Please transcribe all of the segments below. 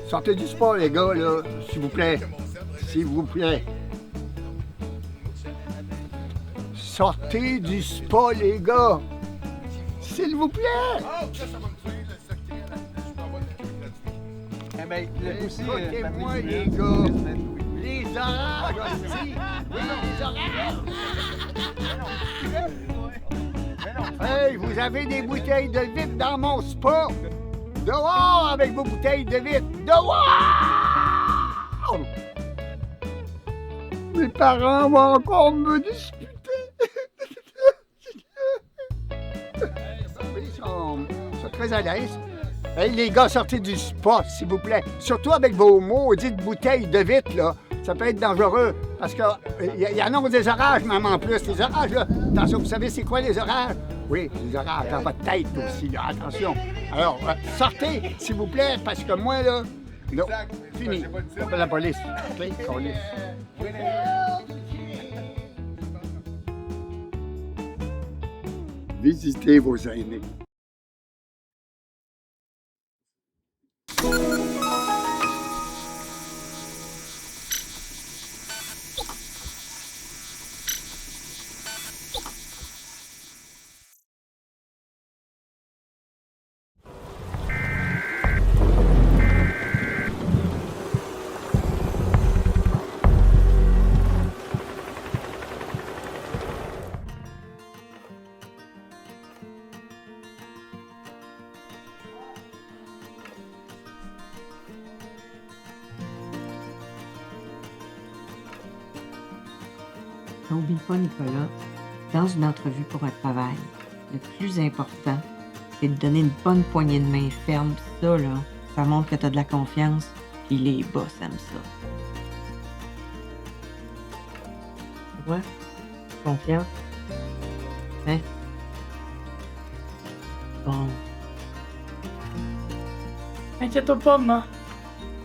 Sortez du spa, les gars, là, s'il vous plaît. S'il vous plaît. Sortez du spa, les gars. S'il vous plaît. Eh ben, aussi, Écoutez-moi, les gars. Les orages aussi. Oui, les orages. Hey, vous avez des bouteilles de vitre dans mon spa. Dehors avec vos bouteilles de vitre. Dehors! Mes parents vont encore me disputer. Ils sont très à l'aise. Hey, les gars, sortez du spa, s'il vous plaît. Surtout avec vos maudites bouteilles de vitre, là. Ça peut être dangereux. Parce que y en a des orages, même en plus. Les orages, là. Attention, vous savez c'est quoi les orages? Oui, les orages dans votre tête aussi, là. Attention. Alors, sortez, s'il vous plaît, parce que moi, là. Non, fini. On appelle la police. OK? Police. Visitez vos aînés. N'oublie pas, Nicolas, dans une entrevue pour un travail, le plus important, c'est de donner une bonne poignée de main ferme. Ça, là, ça montre que tu as de la confiance, puis les boss aiment ça. Tu vois? Confiance? Hein? Bon. Inquiète-toi pas, maman.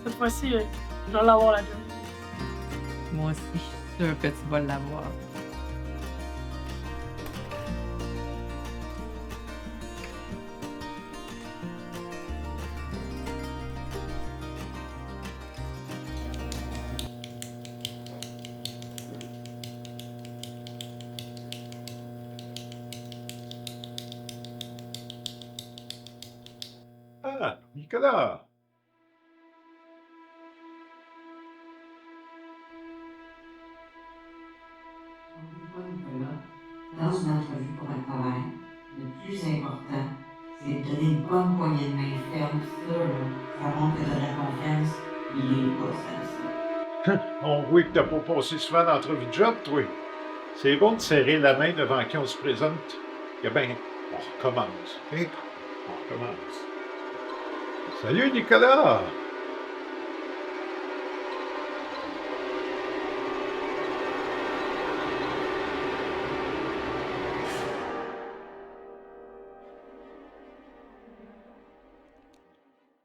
Cette fois-ci, je vais l'avoir la job. Moi aussi, je suis sûre que tu vas l'avoir. Ah, Nicolas! Dans une entrevue pour un travail, le plus important, c'est de donner une bonne poignée de main ferme. Ça, là, ça montre que tu as de la confiance, puis les boss aiment ça. On voit que t'as pas passé souvent d'entrevue de job, toi. C'est bon de serrer la main devant qui on se présente. Eh bien, on recommence. OK? On recommence. Salut, Nicolas!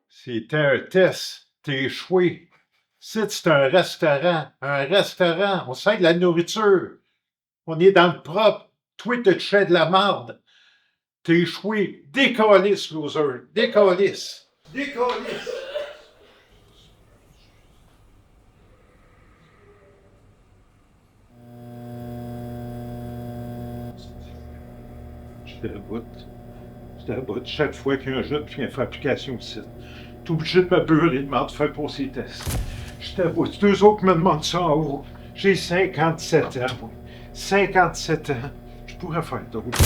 C'était un test. T'es échoué. C'est un restaurant. Un restaurant. On sert de la nourriture. On est dans le propre. Toi, tu fais de la marde. T'es échoué. Décalisse, loser. Décalisse. Décalisse. Je t'aboute. Je t'aboute. Chaque fois qu'il y a un jeu qui vient faire application ici, t'es obligé de me beurrer de marde de faire passer les tests. Je t'aboute. C'est eux autres qui me demandent ça en haut. J'ai 57 ans, moi. 57 ans. Je pourrais faire d'autres.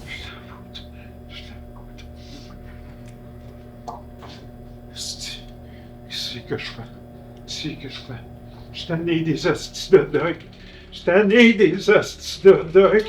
Je t'aboute. Je t'aboute. Qu'est-ce que je fais? Qu'est-ce que je fais? Je t'en ai des hosties de dog. Je t'en ai des hosties de dog.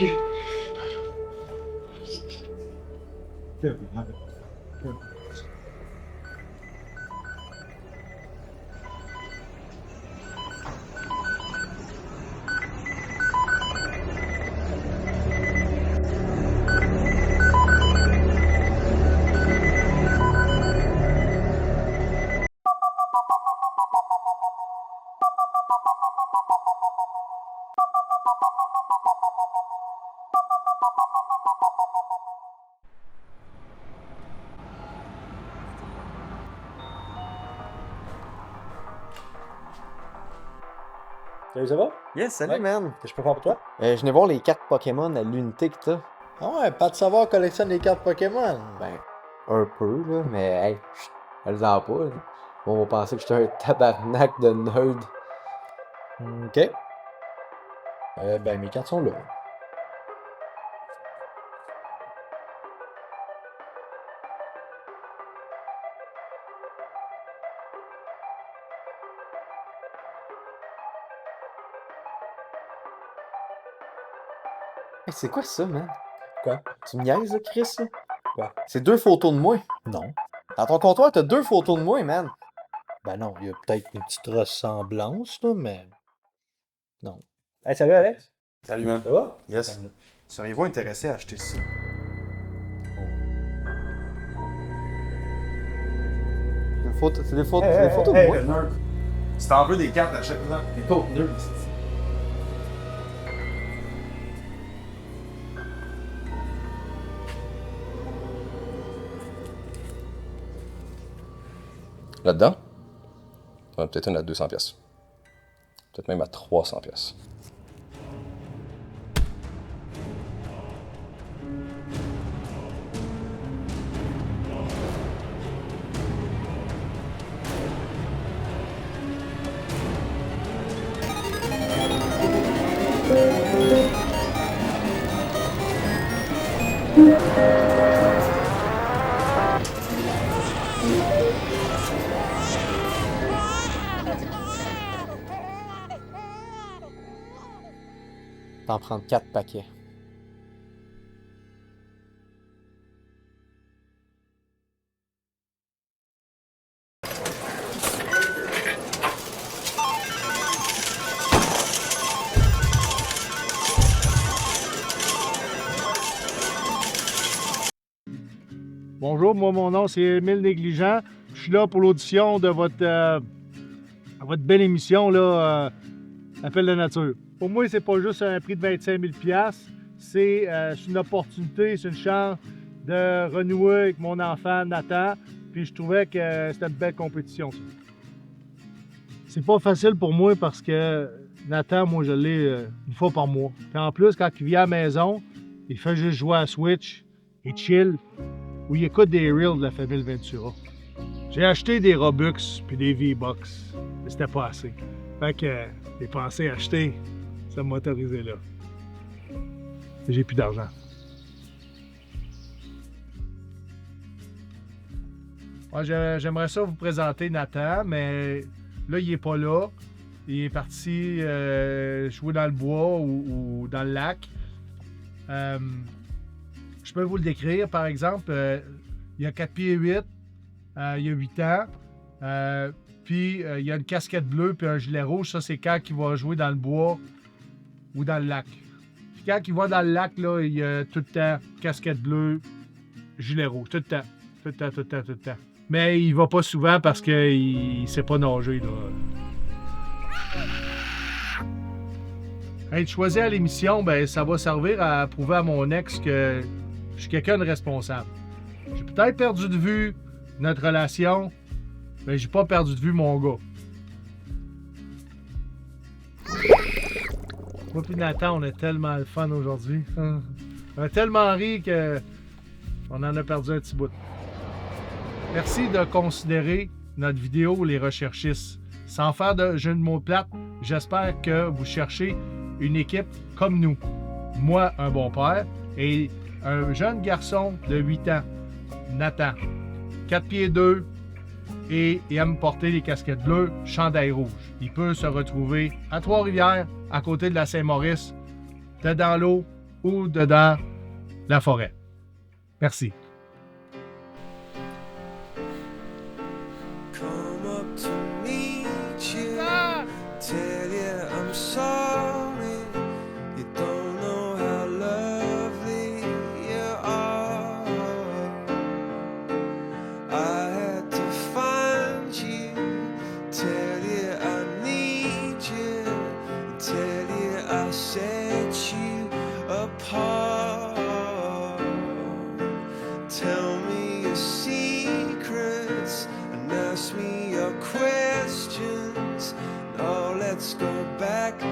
Salut, ça va? Yes, salut Ouais. man! Qu'est-ce que je peux faire pour toi? Je venais voir les cartes Pokémon à l'unité que t'as. Ah ouais, pas de savoir collectionne des cartes Pokémon. Ben, un peu là, mais hey, elles-en pas. Là. On va penser que j'étais un tabarnak de nerd. Ok. Ben, mes cartes sont là. Hey, c'est quoi ça, man? Quoi? Tu me niaises, là, Chris, là? Quoi? C'est 2 photos de moi. Non. Dans ton comptoir, t'as 2 photos de moi, man. Ben non, il y a peut-être une petite ressemblance, là, mais... Non. Hey, salut Alex. Salut, man. Ça va? Yes. Seriez-vous intéressé à acheter ça? C'est des photos de moi. le nerd. Si t'en veux des cartes, achète-les. T'es pas nerd, c'est Là-dedans, on a peut-être une à 200 pièces. Peut-être même à 300 pièces. T'en prendre 4 paquets. Bonjour, moi mon nom c'est Émile Négligent. Je suis là pour l'audition de votre belle émission là, Appel de nature. Pour moi, c'est pas juste un prix de 25 000 $, c'est une opportunité, c'est une chance de renouer avec mon enfant Nathan. Puis je trouvais que c'était une belle compétition, ça. C'est pas facile pour moi parce que Nathan, moi je l'ai une fois par mois. Puis en plus, quand il vient à la maison, il fait juste jouer à Switch, il chill, ou il écoute des reels de la famille Ventura. J'ai acheté des Robux puis des V-Bucks, mais c'était pas assez. Fait que j'ai pensé acheter ce motorisé-là. J'ai plus d'argent. Moi, j'aimerais ça vous présenter Nathan, mais là, il est pas là. Il est parti jouer dans le bois ou dans le lac. Je peux vous le décrire, par exemple. Il a 4 pieds 8, il a 8 ans. Puis il a une casquette bleue puis un gilet rouge. Ça, c'est quand il va jouer dans le bois ou dans le lac. Puis quand il va dans le lac, là, il a tout le temps casquette bleue, gilet rouge. Tout le temps. Tout le temps, tout le temps, tout le temps. Mais il va pas souvent parce qu'il sait pas nager, là. Être choisi à l'émission, ben ça va servir à prouver à mon ex que je suis quelqu'un de responsable. J'ai peut-être perdu de vue notre relation, mais j'ai pas perdu de vue mon gars. Moi et Nathan, on a tellement le fun aujourd'hui. On a tellement ri que on en a perdu un petit bout. Merci de considérer notre vidéo Les Recherchistes. Sans faire de jeu de mots plates, j'espère que vous cherchez une équipe comme nous. Moi, un bon père, et un jeune garçon de 8 ans, Nathan. 4 pieds 2 et il aime porter les casquettes bleues, chandail rouge. Il peut se retrouver à Trois-Rivières, à côté de la Saint-Maurice, dedans l'eau ou dedans la forêt. Merci. Come up to meet you, tell you I'm sorry. You don't know how lovely you are. I had to find you, tell you I need you, tell you I set you apart. Tell me your secrets and ask me your questions. Now let's go back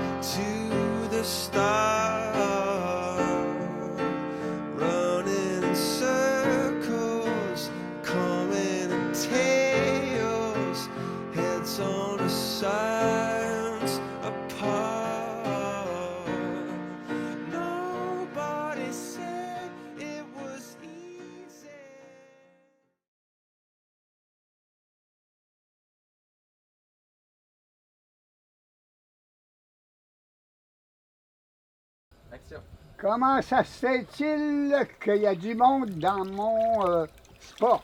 Action. Comment ça se fait-il qu'il y a du monde dans mon spa?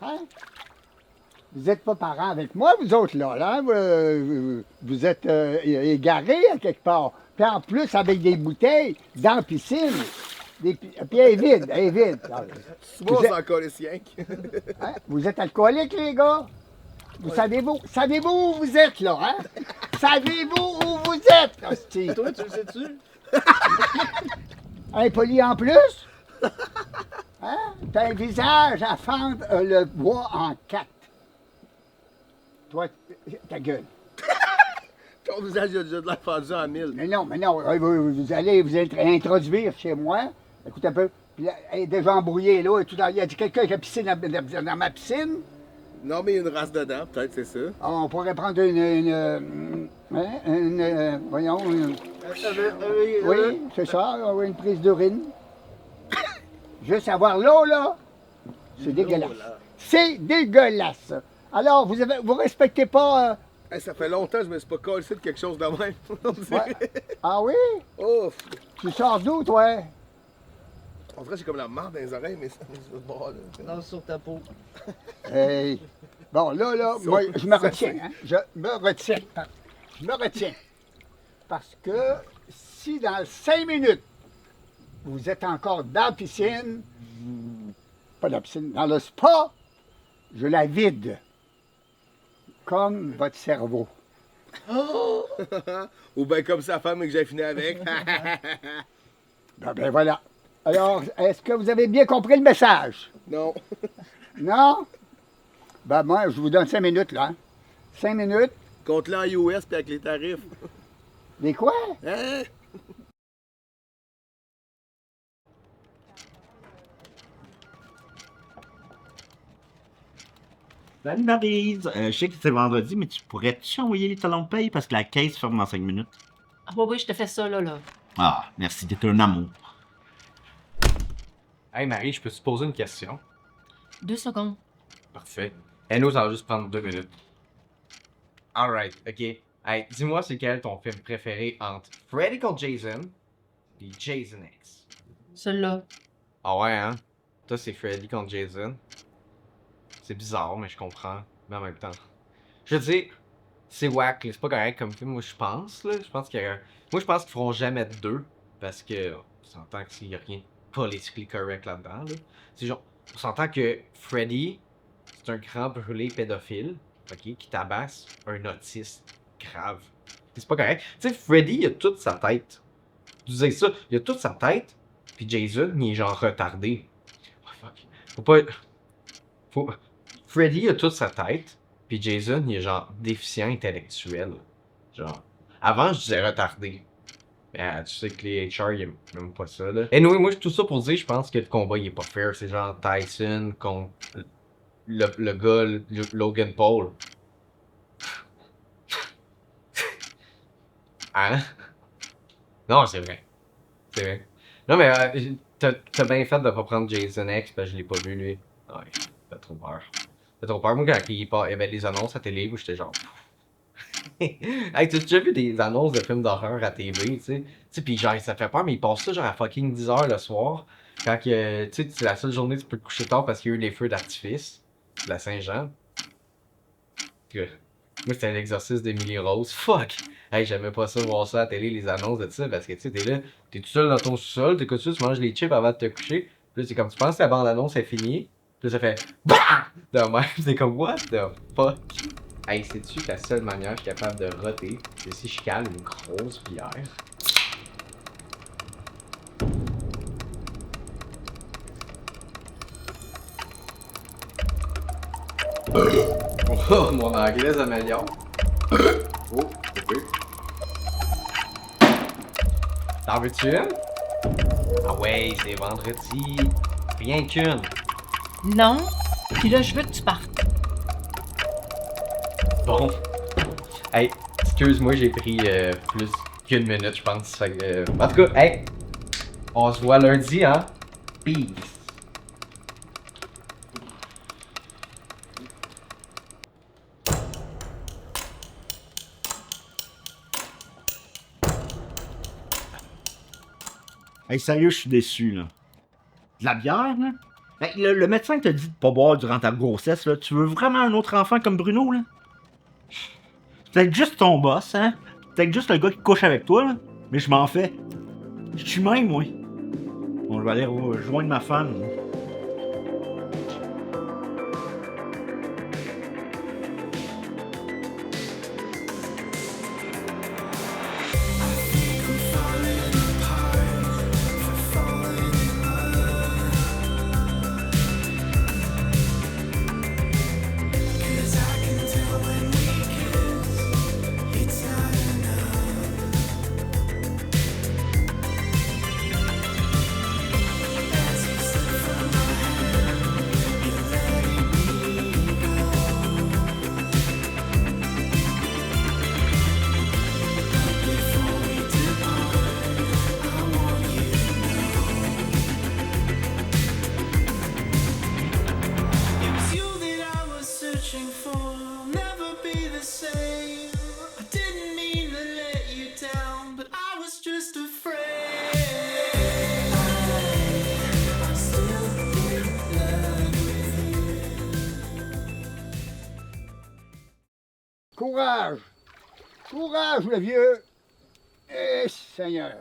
Hein? Vous n'êtes pas parents avec moi, vous autres, là. Hein? Vous êtes égarés à quelque part. Puis en plus, avec des bouteilles dans la piscine. Puis elle est vide, elle est vide. Souvent, c'est encore les siens. Hein? Vous êtes alcooliques, les gars? Savez-vous où vous êtes, là, hein? Savez-vous où vous êtes, hostie? Toi, tu le sais-tu? Impoli en plus? Hein? T'as un visage à fendre le bois en 4. Toi, ta gueule. Ton visage a déjà de la fendue en 1000. Mais non, vous allez vous introduire chez moi. Écoute un peu. Puis là, elle est déjà embrouillée, là. Et tout il y a quelqu'un qui a pissé dans ma piscine. Non, mais il y a une race dedans, peut-être, c'est ça. Ah, on pourrait prendre voyons, oui, c'est ça, une prise d'urine. Juste avoir l'eau, là, c'est dégueulasse. C'est dégueulasse. Alors, vous respectez pas... Hey, ça fait longtemps que je me suis pas collé de quelque chose de même. Ouais. Ah oui? Ouf! Tu sors d'où, toi? On dirait que j'ai comme la marde dans les oreilles, mais ça me bat, là. Non, sur ta peau. Hey. Bon, là, moi, je me retiens, hein? Je me retiens. Parce que si dans 5 minutes, vous êtes encore dans la piscine, pas dans la piscine, dans le spa, je la vide. Comme votre cerveau. Ou bien comme sa femme et que j'ai fini avec. Ben voilà. Alors, est-ce que vous avez bien compris le message? Non. Non? Ben moi, je vous donne 5 minutes, là. 5 minutes. Compte-le en US puis avec les tarifs. Les quoi? Hein? Salut Maryse, je sais que c'est vendredi, mais tu pourrais-tu envoyer les talons de paye parce que la caisse ferme dans 5 minutes? Ah oui, je te fais ça, là. Ah, merci, t'es un amour. Hey Marie, je peux te poser une question? 2 secondes. Parfait. Et nous, ça va juste prendre 2 minutes. Alright, ok. Hey, dis-moi c'est quel ton film préféré entre Freddy contre Jason et Jason X? Celui-là. Ah ouais, hein? Toi, c'est Freddy contre Jason. C'est bizarre, mais je comprends. Mais en même temps. Je veux dire, c'est whack, là. C'est pas correct comme film, moi je pense, là. Je pense qu'il y a... Moi, je pense qu'ils feront jamais 2. Parce que, on s'entend qu'il n'y a rien de politically correct là-dedans, là. C'est genre, on s'entend que Freddy, c'est un grand brûlé pédophile, ok, qui tabasse un autiste grave. C'est pas correct. Tu sais, Freddy, il a toute sa tête. Tu disais ça, il a toute sa tête, puis Jason, il est genre retardé. Oh fuck. Faut pas... Freddy a toute sa tête, puis Jason, il est genre déficient intellectuel. Genre, avant, je disais retardé. Mais tu sais que les HR, ils aiment même pas ça, là. Et anyway, moi, tout ça pour dire, je pense que le combat, il est pas fair. C'est genre Tyson contre le gars, Logan Paul. Hein? Non, c'est vrai. C'est vrai. Non, mais t'as bien fait de pas prendre Jason X, parce que je l'ai pas vu, lui. Ouais, fait trop peur. Fait trop peur. Moi, quand il y avait des annonces à télé, où j'étais genre... Hey, tu as déjà vu des annonces de films d'horreur à TV, tu sais? Tu sais, pis genre, ça fait peur, mais ils passent ça genre à fucking 10h le soir. Quand que, tu sais, c'est la seule journée que tu peux te coucher tard parce qu'il y a eu les feux d'artifice de la Saint-Jean. Moi, c'était l'exorcisme d'Emily Rose. Fuck! Hey, j'aimais pas ça, voir ça à la télé, les annonces de ça, parce que tu sais, t'es là, t'es tout seul dans ton sous-sol, t'écoutes ça, tu manges les chips avant de te coucher. Puis là, c'est comme, tu penses que la bande-annonce est finie. Puis là, ça fait BAH! De même, c'est comme, what the fuck? Hey, sais-tu que la seule manière que je suis capable de roter, c'est si je cale une grosse bière? Oh, mon anglais s'améliore. Oh, ok. T'en veux-tu une? Ah ouais, c'est vendredi. Rien qu'une. Non. Puis là, je veux que tu partes. Bon. Hey, excuse-moi, j'ai pris plus qu'une minute, je pense. Fait que, en tout cas, hey, on se voit lundi, hein? Peace. Hey, sérieux, je suis déçu, là. De la bière, là? Hey, le médecin t'a dit de pas boire durant ta grossesse, là. Tu veux vraiment un autre enfant comme Bruno, là? C'est peut-être juste ton boss, hein? Peut-être juste le gars qui couche avec toi, là. Mais je m'en fais. Je suis même, moi. Bon, je vais aller rejoindre ma femme. Courage! Courage, le vieux! Eh, Seigneur!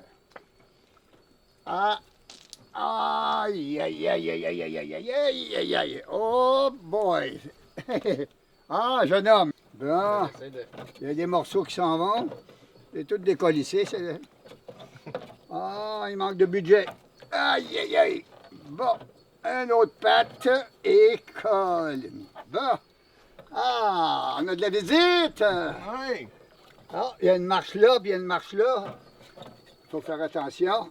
Ah! Aïe, aïe, aïe, aïe, aïe, aïe, aïe, aïe, aïe, aïe, aïe! Oh boy! Ah, jeune homme! Bon, il y a des morceaux qui s'en vont. C'est tout décollissé. Ah, il manque de budget. Aïe, aïe, aïe! Bon, un autre patte et colle. Bon. Ah, on a de la visite! Oui! Ah, il y a une marche là, puis il y a une marche là. Il faut faire attention.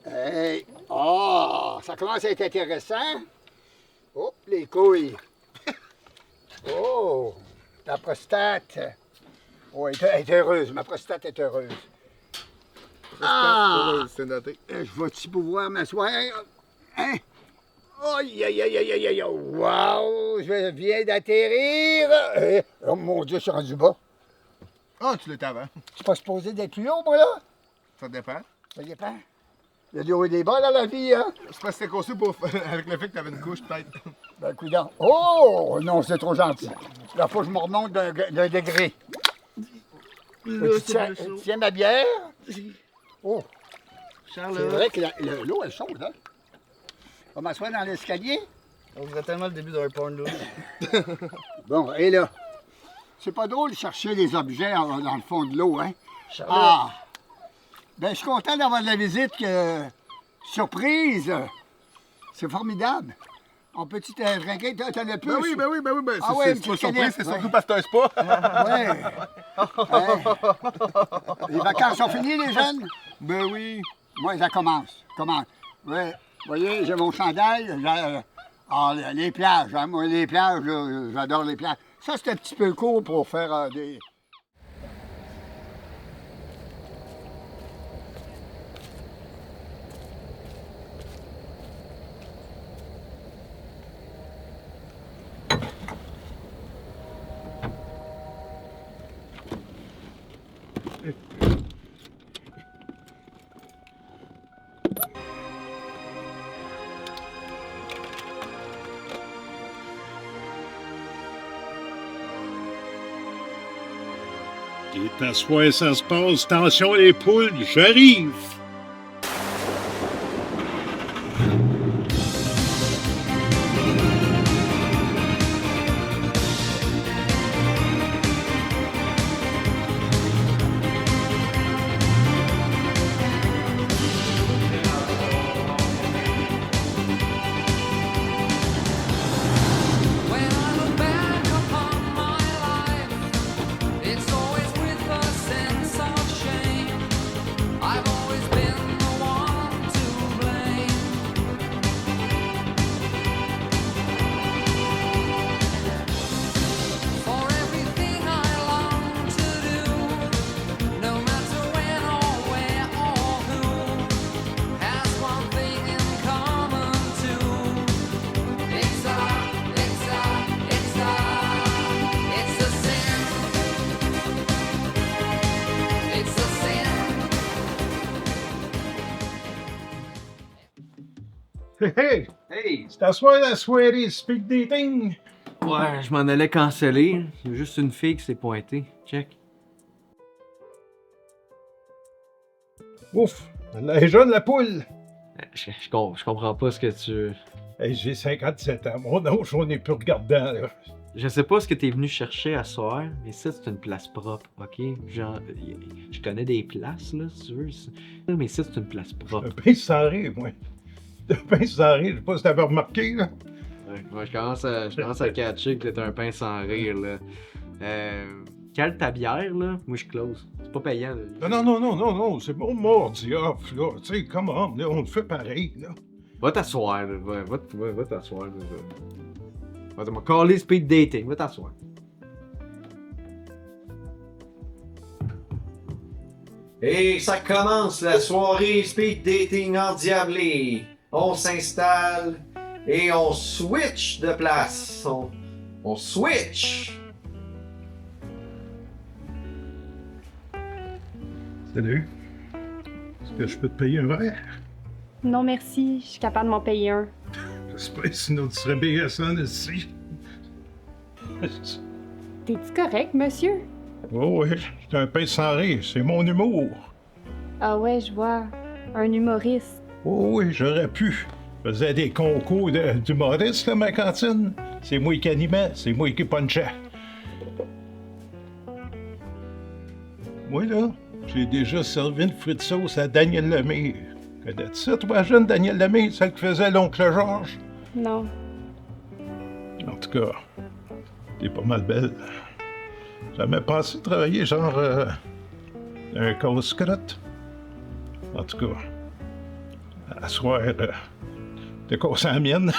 Hey! Oh, ça commence à être intéressant. Oh, les couilles. Oh, ta prostate. Oh, elle est heureuse, ma prostate est heureuse. Ah! C'est noté. Je vais-tu pouvoir m'asseoir? Hein? Aïe, aïe, aïe, aïe, aïe, aïe, wow! Je viens d'atterrir! Oh mon Dieu, je suis rendu bas. Ah, tu l'étais avant. Je suis pas supposé d'être plus haut, moi, là? Ça dépend. Ça dépend. Il y a des hauts et des bas dans la vie, hein? C'est parce que c'était conçu pour... avec le fait que t'avais une couche, peut-être. Ben, coudonc. Oh! Non, c'est trop gentil. Là, faut que je me remonte d'un degré. Tiens ma bière. Oh! Charles, C'est vrai que l'eau est chaude, hein? On va m'asseoir dans l'escalier. on dirait tellement le début d'un porn, là. Bon, et là, c'est pas drôle de chercher les objets dans le fond de l'eau, hein? Charlotte. Ah! Ben, je suis content d'avoir de la visite. Surprise! C'est formidable. On peut-tu te drinker? T'en as plus? Ben oui. Ah ouais, c'est pas surprise, c'est surtout parce que c'est un spa. Ouais. Les vacances sont finies, les jeunes? Ben oui. Moi, ça commence. Ouais. Vous voyez, j'ai mon chandail. Les plages. Hein, moi, les plages, j'adore les plages. Ça, c'est un petit peu court pour faire des... Et t'assois, ça se passe. Attention les poules, j'arrive. When I look back upon my life, it's always with a sense of shame. I've always Hey! Hey! C'est à soir la soirée speed dating? Ouais, je m'en allais canceller. Il y a juste une fille qui s'est pointée. Check. Ouf! Elle est jeune, la poule! Je comprends pas ce que tu... Hey, j'ai 57 ans. Mon âge, on est plus regardant, là. Je sais pas ce que t'es venu chercher à soir, mais ça, c'est une place propre, ok? Genre, je connais des places, là, si tu veux. Mais ça, c'est une place propre. Un pince sans rire, moi. Un pince sans rire, je sais pas si t'avais remarqué, là. Ouais, moi, je commence à catcher que t'es un pain sans rire, là. Cale ta bière, là. Moi, je close. C'est pas payant, là. Non, c'est mon mardi off, là. Tu sais, comment, là, on le fait pareil, là. Va t'asseoir, là. Va t'asseoir, là. Va te caller speed dating. Va t'asseoir. Et ça commence la soirée speed dating endiablée. On s'installe et on switch de place. On switch. Salut. Est-ce que je peux te payer un verre? Non, merci. Je suis capable de m'en payer un. J'espère, sinon tu serais bien ça ici. T'es-tu correct, monsieur? Oh ouais, c'est un pince sans rire, c'est mon humour. Ah ouais, je vois. Un humoriste. Oh oui, j'aurais pu. Je faisais des concours d'humoristes, là, ma cantine. C'est moi qui animais, c'est moi qui punchais. Moi, là, j'ai déjà servi une frite sauce à Daniel Lemire. Connais-tu ça, toi, jeune Daniel Lemire, celle que faisait l'oncle Georges? Non. En tout cas, t'es pas mal belle. Jamais pensé travailler genre un casse-crotte. En tout cas, à soir, t'es cassé la mienne.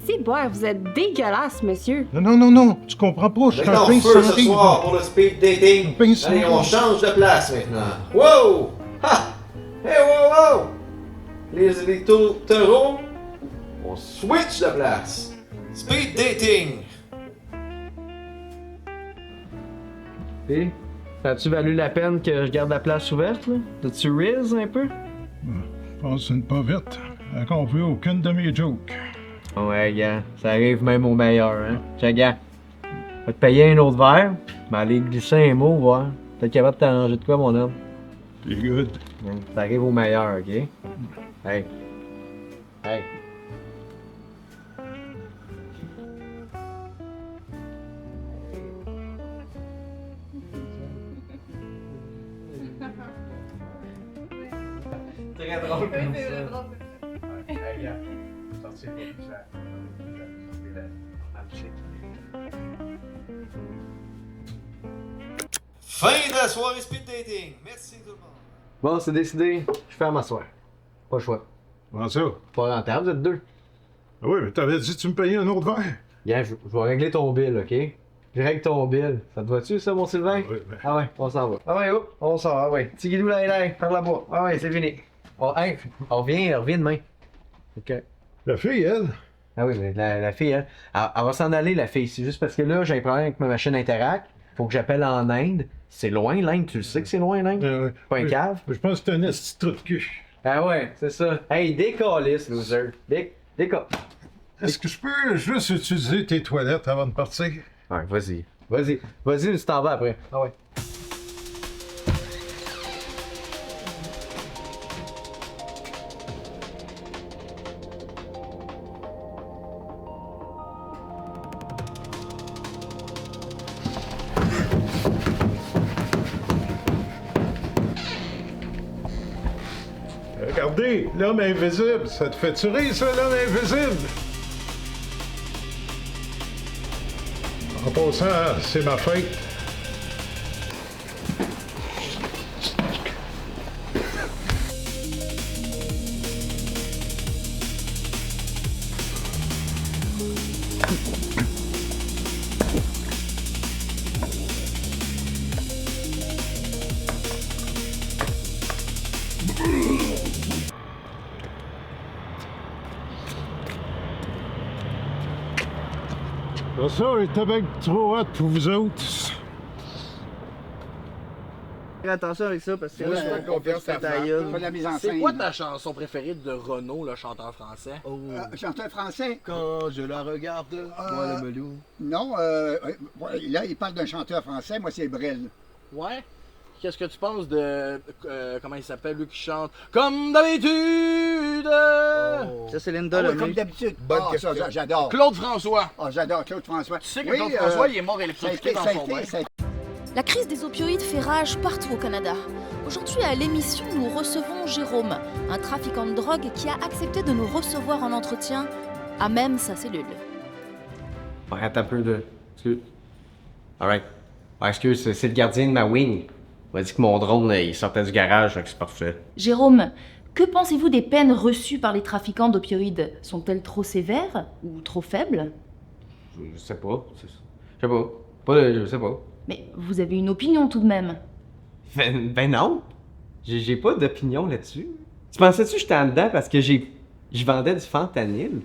C'est boire, vous êtes dégueulasse, monsieur. Non, tu comprends pas, je suis un pince feu sans ce rire. soir pour le speed dating. Allez, on change de place maintenant. Wow! Ha! Hey, wow! Les taureaux, on switch de place. Speed dating. Et, as-tu valu la peine que je garde la place ouverte, là? T'as-tu riz un peu? Passe une pas vite. Elle compris aucune de mes jokes. Ouais, gars, ça arrive même au meilleur, hein. Tiens, gars, va te payer un autre verre, mais aller glisser un mot, voir. T'es capable de t'arranger de quoi, mon homme? T'es good. Ça arrive au meilleur, ok? Hey. Hey. Très drôle comme Fin de la soirée speed dating. Merci tout le monde. Bon, c'est décidé. Je ferme m'asseoir. Pas le choix. Comment ça? Pas rentable, vous êtes deux. Ah oui, mais t'avais dit que tu me payais un autre verre. Gars, je vais régler ton bill, ok? Je règle ton bill. Ça te va-tu, ça, mon Sylvain? Oui, ben. Ah ouais, on s'en va. Ah ouais, hop, on sort, ah ouais. Tigidou, là, par là-bas. Ah ouais, c'est fini. Oh, hey, on revient demain. Ok. La fille, elle? Ah oui, mais la fille, elle va s'en aller, la fille. C'est juste parce que là, j'ai un problème avec ma machine Interact. Faut que j'appelle en Inde. C'est loin, l'Inde. Tu le sais que c'est loin, l'Inde? Pas un cave? Je pense que c'est un esti trou de cul. Ah ouais, c'est ça. Hey, décalisse, loser. Décalisse. Est-ce que je peux juste utiliser tes toilettes avant de partir? Ouais, vas-y. Vas-y, tu t'en vas après. Ah ouais. Regardez, l'homme invisible. Ça te fait tuer, ça, l'homme invisible? En passant, c'est ma fête. Ça, j'étais bien trop hot pour vous autres. Fais attention avec ça parce que Ouais, là, je fais confiance à ta Pas de la mise en C'est scène. quoi ta chanson préférée de Renaud, le chanteur français? Chanteur français? Quand je la regarde, moi le melou. Non, là, il parle d'un chanteur français, moi, c'est Brel. Ouais? Qu'est-ce que tu penses de. Comment il s'appelle, lui qui chante? Comme d'habitude! Ça, c'est Linda, le Comme d'habitude. Bonne Ça, j'adore. Claude François. Ah, j'adore Claude François. Tu sais que Claude François, il est mort électrocuté dans son bain. La crise des opioïdes fait rage partout au Canada. Aujourd'hui, à l'émission, nous recevons Jérôme, un trafiquant de drogue qui a accepté de nous recevoir en entretien à même sa cellule. Ouais, attends un peu de. Excuse. Alright. Ouais, excuse, c'est le gardien de ma wing. Il m'a dit que mon drone, il sortait du garage, donc c'est parfait. Jérôme, que pensez-vous des peines reçues par les trafiquants d'opioïdes? Sont-elles trop sévères ou trop faibles? Je sais pas. Je sais pas. Je sais pas. Mais vous avez une opinion tout de même. Ben non. J'ai pas d'opinion là-dessus. Tu pensais-tu que j'étais en dedans parce que je vendais du fentanyl?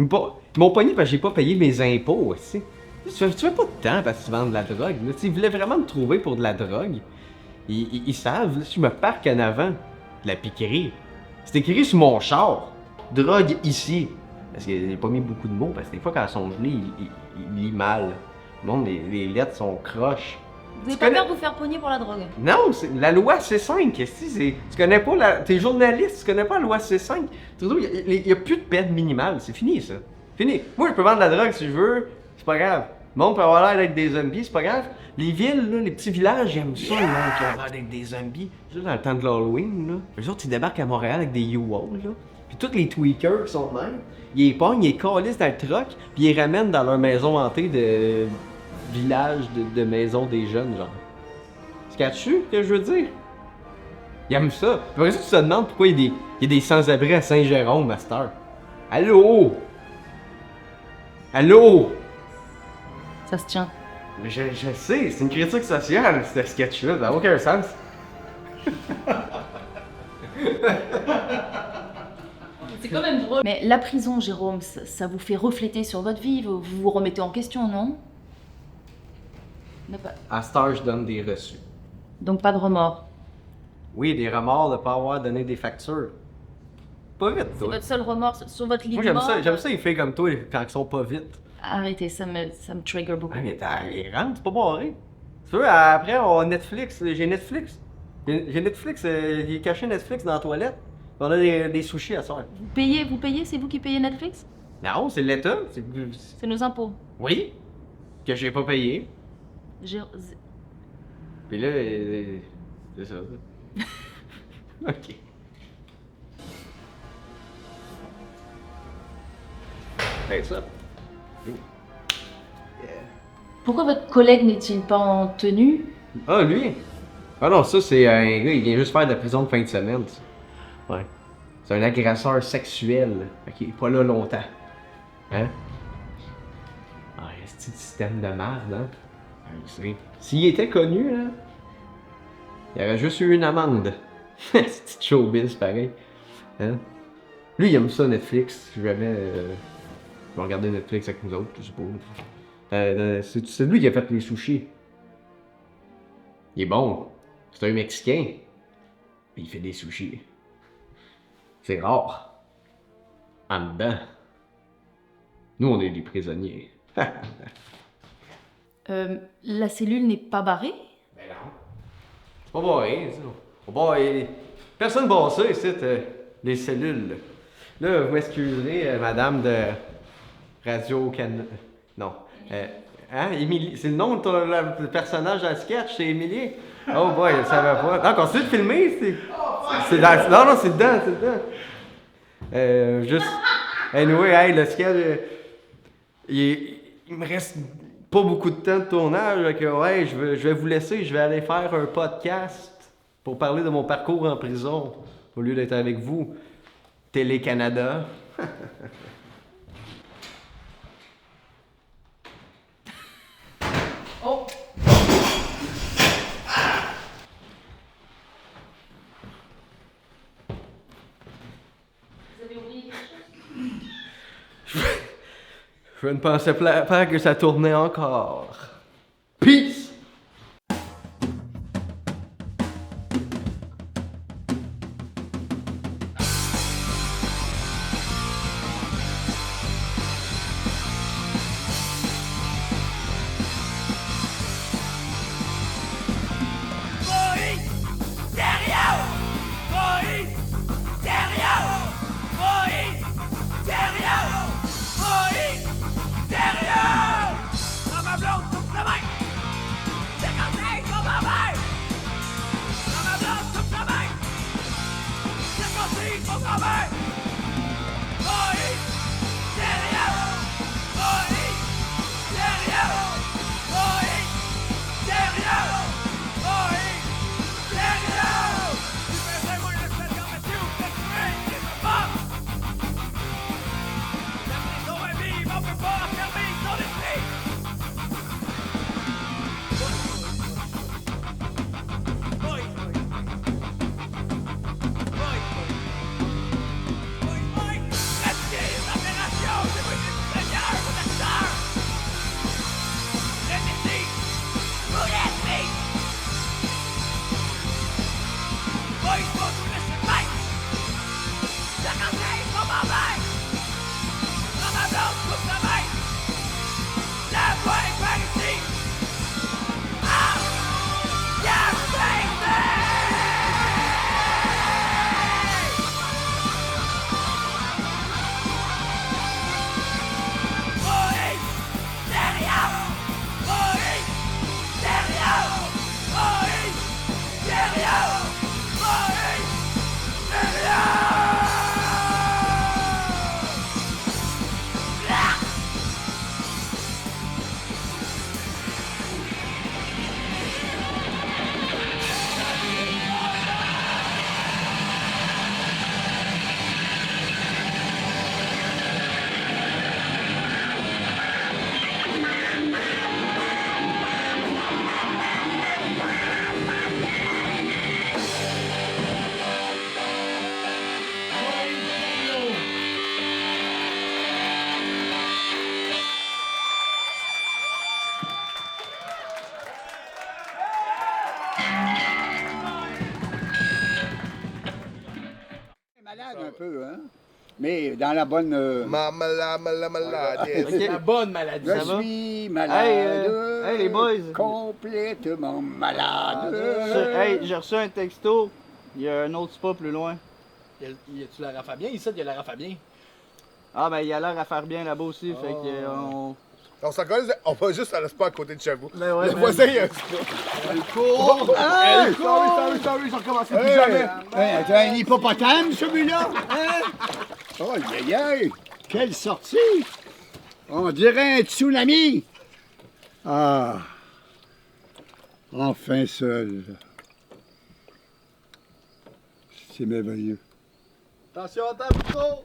Ils m'ont pogné parce que j'ai pas payé mes impôts aussi. Tu fais pas de temps parce que tu vends de la drogue. Là. Ils voulaient vraiment me trouver pour de la drogue. Ils savent, là, si je me parque en avant de la piquerie, c'est écrit sur mon char. Drogue ici. Parce que j'ai pas mis beaucoup de mots, parce que des fois quand elles sont gelées, ils lisent mal. Le monde, les lettres sont croches. Vous n'avez pas peur de vous faire pogner pour la drogue? Non, la loi C5, tu connais pas t'es journaliste, tu connais pas la loi C5. Trudeau, il y a plus de peine minimale, c'est fini ça. Fini. Moi, je peux vendre de la drogue si je veux, c'est pas grave. Le monde peut avoir l'air d'être des zombies, c'est pas grave. Les villes, là, les petits villages, ils aiment ça, le monde qui a l'air d'être des zombies. Juste dans le temps de l'Halloween, là. Eux autres, ils débarquent à Montréal avec des U-Haul, là. Puis tous les tweakers qui sont de même, ils les pognent, ils les calissent dans le truck, puis ils les ramènent dans leur maison hantée de village, de maison des jeunes, genre. Tu catches-tu ce que je veux dire? Ils aiment ça. Puis après ça, tu te demandes pourquoi il y a des sans-abri à Saint-Jérôme à cette heure. Allô? Allô? Ça se tient. Mais je sais, c'est une critique sociale, ce sketch-là, ça n'a aucun sens. C'est quand même drôle. Mais la prison, Jérôme, ça vous fait refléter sur votre vie, vous vous remettez en question, non? À cette heure, je donne des reçus. Donc pas de remords. Oui, des remords de ne pas avoir donné des factures. Pas vite, C'est toi. votre seul remords sur votre lit Moi, de mort? j'aime ça, les filles comme toi, quand ils sont pas vite. Arrêtez, ça me trigger beaucoup. Ah, mais ils rentrent, c'est pas barré. Tu veux, après, on a Netflix. J'ai Netflix. J'ai Netflix, il est caché Netflix dans la toilette. On a des sushis à soir. Vous payez, c'est vous qui payez Netflix? Non, c'est l'État. C'est nos impôts. Oui, que j'ai pas payé. J'ai- Puis là, c'est ça. Ok. Ben ça. Pourquoi votre collègue n'est-il pas en tenue? Ah, lui? Ah non, ça, c'est un gars, il vient juste faire de la prison de fin de semaine. Ça. Ouais. C'est un agresseur sexuel. Fait qu'il est pas là longtemps. Hein? Ah, c'est un système de merde, hein? S'il était connu, là, il aurait juste eu une amende. C'est showbiz, pareil. Hein? Lui, il aime ça, Netflix. Jamais. Il va regarder Netflix avec nous autres, je sais pas. C'est lui qui a fait les sushis. Il est bon. C'est un Mexicain. Mais il fait des sushis. C'est rare. En dedans. Nous, on est des prisonniers. La cellule n'est pas barrée? Ben non. C'est pas barré, ça. Personne barre ça ici, les cellules. Là, vous m'excuserez, madame de Radio-Canada. Non. Hein, Émilie? C'est le nom de le personnage dans le sketch, c'est Émilie? Oh boy, je savais pas. Non, continue de filmer, c'est dans... Non, c'est dedans, juste... Anyway, hey, le sketch, il me reste pas beaucoup de temps de tournage, donc ouais, je vais vous laisser, je vais aller faire un podcast pour parler de mon parcours en prison, au lieu d'être avec vous. Télé-Canada. Oh! Vous avez oublié quelque chose? Je Je ne pensais pas que ça tournait encore. Peace! Malade un peu, hein? Mais dans la bonne... malade. La bonne maladie. Je suis malade. Hey, les boys. Complètement malade. Hey, j'ai reçu un texto. Il y a un autre spa plus loin. Y a-tu l'air à faire bien ici? Il y a l'air à faire bien. Ah, ben, il a l'air à faire bien là-bas aussi. Fait que, On s'en connaît, on va juste à l'espace à côté de chez vous. Ben ouais, le ben- voisin, il y a un spa. Hey! Sorry, ça recommence plus jamais. Hey, t'as un hippopotame, celui-là? Hein? Oh, aïe, aïe! Quelle sortie! On dirait un tsunami! Ah! Enfin seul. C'est merveilleux. Attention à ta photo!